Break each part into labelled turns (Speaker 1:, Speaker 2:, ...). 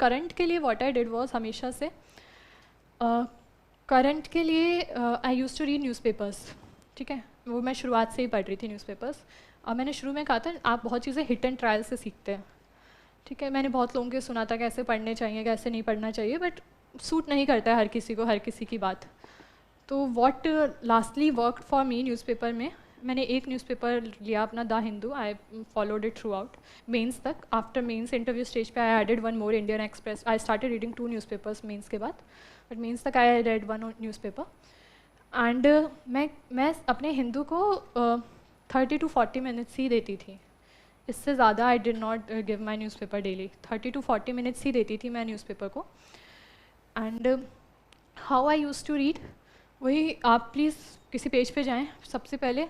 Speaker 1: Current के लिए what I did was हमेशा से करंट के लिए आई यूज़ टू रीड न्यूज़पेपर्स, ठीक है, वो मैं शुरुआत से ही पढ़ रही थी न्यूज़पेपर्स। मैंने शुरू में कहा था आप बहुत चीज़ें हिट एंड ट्रायल से सीखते हैं, ठीक है। मैंने बहुत लोगों के सुना था कैसे पढ़ने चाहिए कैसे नहीं पढ़ना चाहिए, बट सूट नहीं करता है हर किसी को हर किसी की बात। तो what lastly work for me newspaper में, मैंने एक न्यूज़पेपर लिया अपना the Hindu, I followed it throughout mains तक। आफ्टर मेंस इंटरव्यू स्टेज पे I added one more Indian Express, I started reading 2 newspapers mains के बाद, बट मेंस तक आई रेड 1 न्यूज़पेपर। एंड मैं अपने हिंदू को 30 to 40 मिनट्स ही देती थी, इससे ज़्यादा I did not give my newspaper daily. 30 to 40 minutes ही देती थी मैं न्यूज़पेपर को। And how I use to read, वही आप प्लीज़ किसी पेज पे जाएं। सबसे पहले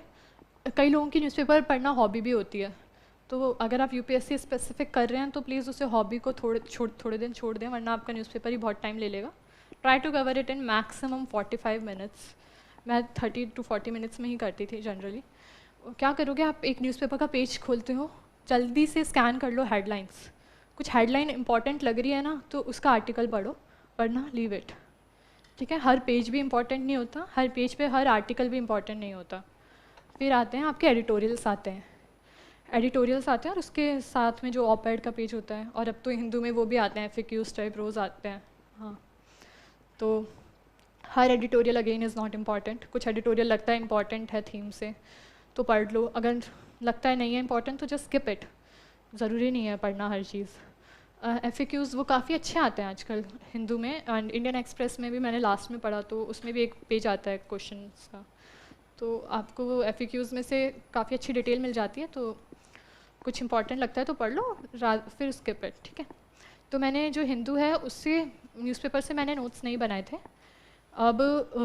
Speaker 1: कई लोगों की न्यूज़पेपर पढ़ना हॉबी भी होती है, तो अगर आप यूपीएससी स्पेसिफिक कर रहे हैं तो प्लीज़ उसे हॉबी को थोड़े दिन छोड़ दें, वरना आपका न्यूज़पेपर ही बहुत टाइम ले लेगा। Try to cover it in maximum 45 minutes. मैं 30 to 40 मिनट्स में ही करती थी जनरली। क्या करोगे आप, एक न्यूज़पेपर का पेज खोलते हो, जल्दी से स्कैन कर लो हेडलाइंस, कुछ हेडलाइन इंपॉर्टेंट लग रही है ना तो उसका आर्टिकल पढ़ो, वरना लीव इट, ठीक है। हर पेज भी इंपॉर्टेंट नहीं होता, हर पेज पे हर आर्टिकल भी इंपॉर्टेंट नहीं होता। फिर आते हैं आपके एडिटोरियल्स आते हैं, एडिटोरियल्स आते हैं और उसके साथ में जो ऑप-एड का पेज होता है, और अब तो हिंदू में वो भी आते हैं FAQs टाइप रोज़ आते हैं। हाँ, तो हर editorial again is not important, कुछ एडिटोरियल लगता है इंपॉर्टेंट है थीम से तो पढ़ लो, अगर लगता है नहीं है इंपॉर्टेंट तो जस्ट स्किप इट, ज़रूरी नहीं है पढ़ना हर चीज़। FAQs वो काफ़ी अच्छे आते हैं आजकल हिंदू में, एंड इंडियन एक्सप्रेस में भी मैंने लास्ट में पढ़ा तो उसमें भी एक पेज आता है क्वेश्चंस का, तो आपको वो FAQs में से काफ़ी अच्छी डिटेल मिल जाती है, तो कुछ इंपॉर्टेंट लगता है तो पढ़ लो, फिर स्किप इट, ठीक है। तो मैंने जो हिंदू है उससे न्यूज़पेपर से मैंने नोट्स नहीं बनाए थे। अब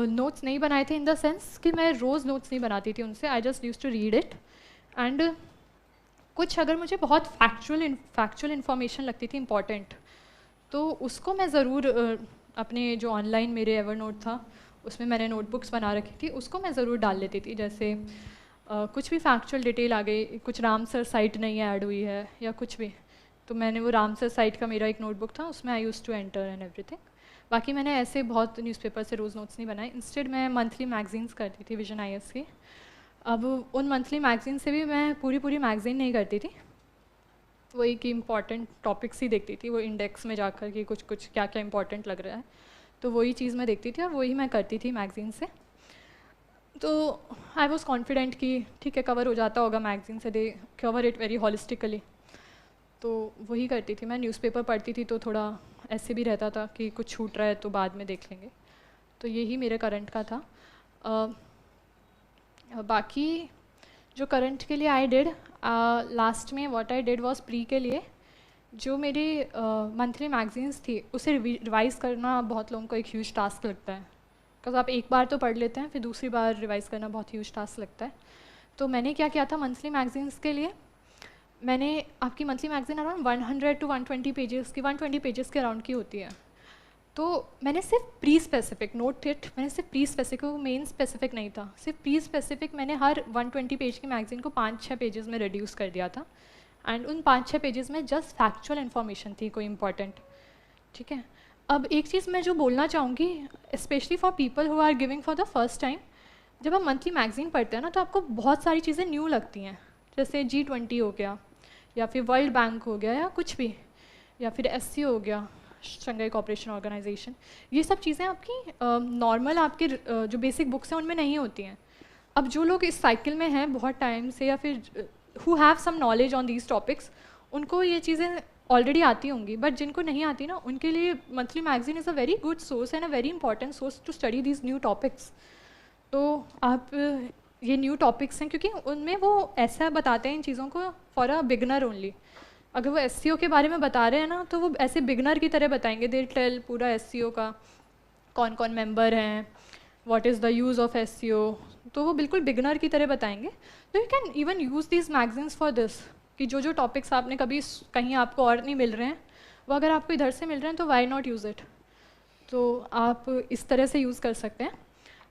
Speaker 1: नोट्स नहीं बनाए थे इन द सेंस कि मैं रोज़ नोट्स नहीं बनाती थी उनसे, I just use to read it. And कुछ अगर मुझे बहुत फैक्चुअल इन्फॉर्मेशन लगती थी इम्पॉर्टेंट, तो उसको मैं ज़रूर अपने जो ऑनलाइन मेरे एवरनोट था उसमें मैंने नोटबुक्स बना रखी थी, उसको मैं ज़रूर डाल लेती थी। जैसे कुछ भी फैक्चुअल डिटेल आ गई, कुछ रामसर साइट नहीं ऐड हुई है या कुछ भी, तो मैंने वो रामसर साइट का मेरा एक नोटबुक था, उसमें I use to enter and everything. बाकी मैंने ऐसे बहुत न्यूज़पेपर से रोज़ नोट्स नहीं बनाए, इंस्टेड मैं मंथली मैगजीन्स करती थी विजन IS की। अब उन मंथली मैगजीन से भी मैं पूरी मैगजीन नहीं करती थी, वही कि इंपॉर्टेंट टॉपिक्स ही देखती थी, वो इंडेक्स में जाकर कि कुछ क्या क्या इंपॉर्टेंट लग रहा है, तो वही चीज़ मैं देखती थी और वही मैं करती थी मैगजीन से। तो आई वॉज कॉन्फिडेंट कि ठीक है कवर हो जाता होगा मैगजीन से, दे कवर इट वेरी हॉलिस्टिकली, तो वही करती थी मैं। न्यूज़पेपर पढ़ती थी तो थोड़ा ऐसे भी रहता था कि कुछ छूट रहा है तो बाद में देख लेंगे, तो यही मेरे करंट का था। बाकी जो करंट के लिए आई डिड लास्ट में what I did was pre के लिए जो मेरी मंथली मैगजीन्स थी उसे रिवाइज़ करना बहुत लोगों को एक ह्यूज टास्क लगता है, बिकॉज आप एक बार तो पढ़ लेते हैं फिर दूसरी बार रिवाइज़ करना बहुत ह्यूज टास्क लगता है। तो मैंने क्या किया था मंथली मैगजीन्स के लिए, मैंने आपकी monthly magazine around 100 to 120 pages की 120 पेजेस के अराउंड की होती है, तो मैंने सिर्फ प्री स्पेसिफिक नोट इट, मैंने सिर्फ प्री स्पेसिफिक, मेन स्पेसिफिक नहीं था, सिर्फ प्री स्पेसिफिक मैंने हर 120 पेज की मैगजीन को 5-6 पेजेस में रिड्यूस कर दिया था, एंड उन 5-6 पेजेस में जस्ट फैक्चुअल इन्फॉर्मेशन थी कोई इंपॉर्टेंट, ठीक है। अब एक चीज़ मैं जो बोलना चाहूँगी specially for people who are giving for the first time, जब आप मंथली मैगजीन पढ़ते हैं ना तो आपको बहुत सारी चीज़ें न्यू लगती हैं, जैसे G20 हो गया या फिर वर्ल्ड बैंक हो गया या कुछ भी, या फिर SCO हो गया, शंघाई कोऑपरेशन ऑर्गेनाइजेशन, ये सब चीज़ें आपकी नॉर्मल आपके जो बेसिक बुक्स हैं उनमें नहीं होती हैं। अब जो लोग इस साइकिल में हैं बहुत टाइम से या फिर who have some knowledge on these topics, उनको ये चीज़ें ऑलरेडी आती होंगी, बट जिनको नहीं आती ना उनके लिए monthly magazine is a very good source and a very important source to study these new topics. तो आप ये न्यू टॉपिक्स हैं क्योंकि उनमें वो ऐसा बताते हैं इन चीज़ों को फॉर अ बिगनर ओनली। अगर वो SCO के बारे में बता रहे हैं ना तो वो ऐसे बिगनर की तरह बताएंगे, दे टेल पूरा SCO का कौन कौन मेंबर हैं, what is the use of SCO, तो वो बिल्कुल बिगनर की तरह बताएंगे। तो you can even use these magazines for this, कि जो टॉपिक्स आपने कभी कहीं आपको और नहीं मिल रहे हैं वो अगर आपको इधर से मिल रहे हैं तो वाई नॉट यूज़ इट, तो आप इस तरह से यूज़ कर सकते हैं।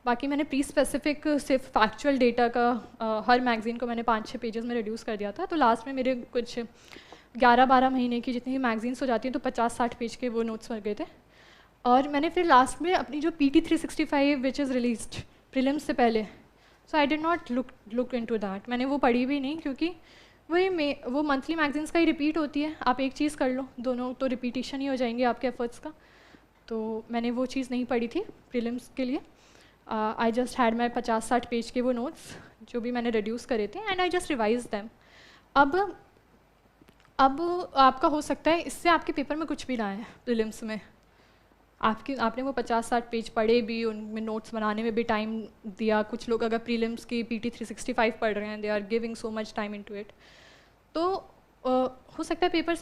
Speaker 1: बाकी मैंने प्री स्पेसिफिक सिर्फ फैक्चुअल डेटा का हर मैगज़ीन को मैंने 5-6 पेजेस में रिड्यूस कर दिया था, तो लास्ट में मेरे कुछ 11-12 महीने की जितनी भी मैगजीन्स हो जाती हैं तो 50-60 पेज के वो नोट्स भर गए थे। और मैंने फिर लास्ट में अपनी जो PT 365 which is released prelims से पहले, so I did not look into that, मैंने वो पढ़ी भी नहीं, क्योंकि वो मंथली मैगजीन्स का ही रिपीट होती है, आप एक चीज़ कर लो, दोनों तो रिपीटिशन ही हो जाएंगे आपके एफर्ट्स का। तो मैंने वो चीज़ नहीं पढ़ी थी प्रीलिम्स के लिए। I just had my 50-60 page के वो नोट्स जो भी मैंने रिड्यूस करे थे, and I just revise them. अब आपका हो सकता है इससे आपके पेपर में कुछ भी ना आए प्रीलिम्स में, आपने वो 50-60 पेज पढ़े भी, उनमें नोट्स बनाने में भी टाइम दिया। कुछ लोग अगर प्रीलिम्स की PT 365 पढ़ रहे हैं, they are giving so much time into it, तो हो सकता है पेपर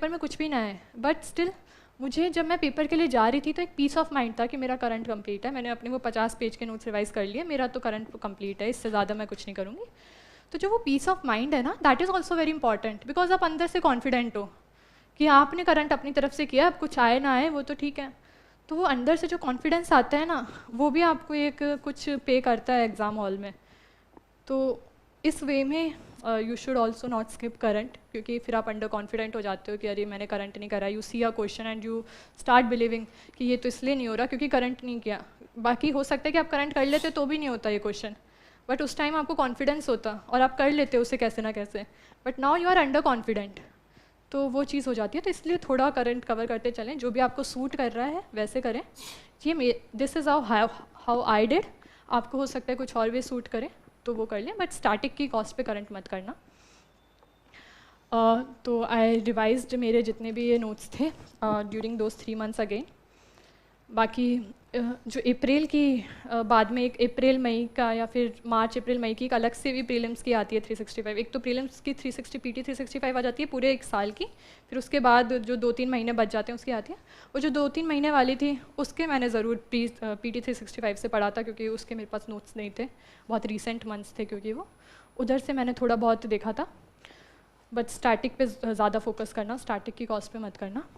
Speaker 1: में कुछ भी ना आए, बट स्टिल मुझे जब मैं पेपर के लिए जा रही थी तो एक पीस ऑफ माइंड था कि मेरा करंट कंप्लीट है, मैंने अपने वो 50 पेज के नोट्स रिवाइज कर लिए, मेरा तो करंट कंप्लीट है, इससे ज़्यादा मैं कुछ नहीं करूँगी। तो जो वो पीस ऑफ माइंड है ना, that is also very important, because आप अंदर से कॉन्फिडेंट हो कि आपने करंट अपनी तरफ से किया, अब कुछ आए ना आए वो तो ठीक है। तो वो अंदर से जो कॉन्फिडेंस आता है ना, वो भी आपको एक कुछ पे करता है एग्ज़ाम हॉल में। तो इस वे में you should also not skip current, क्योंकि फिर आप अंडर कॉन्फिडेंट हो जाते हो कि अरे मैंने करंट नहीं करा, you see a question and you start believing कि ये तो इसलिए नहीं हो रहा क्योंकि करंट नहीं किया। बाकी हो सकता है कि आप करंट कर लेते तो भी नहीं होता ये क्वेश्चन, बट उस टाइम आपको कॉन्फिडेंस होता और आप कर लेते उसे कैसे ना कैसे, but now you are under confident, तो वो चीज़ हो जाती है। तो इसलिए थोड़ा करंट कवर करते चलें, जो भी आपको सूट कर रहा है वैसे करें। This is how I did, आपको हो सकता है कुछ और भी सूट करे तो वो कर लें, बट स्टैटिक की कॉस्ट पे करंट मत करना। तो आई रिवाइज्ड मेरे जितने भी ये नोट्स थे ड्यूरिंग दोज 3 मंथ्स अगेन। बाकी जो अप्रैल की बाद में एक अप्रैल मई का या फिर मार्च अप्रैल मई की एक अलग से भी प्रीलिम्स की आती है 365। एक तो प्रीलिम्स की 360 PT 365 आ जाती है पूरे एक साल की, फिर उसके बाद जो 2-3 महीने बच जाते हैं उसकी आती है। वो जो 2-3 महीने वाली थी उसके मैंने ज़रूर PT 365 से पढ़ा था, क्योंकि उसके मेरे पास नोट्स नहीं थे, बहुत रीसेंट मंथ्स थे, क्योंकि वो उधर से मैंने थोड़ा बहुत देखा था। बट स्टैटिक पे ज़्यादा फोकस करना, स्टैटिक की कॉस्ट पे मत करना।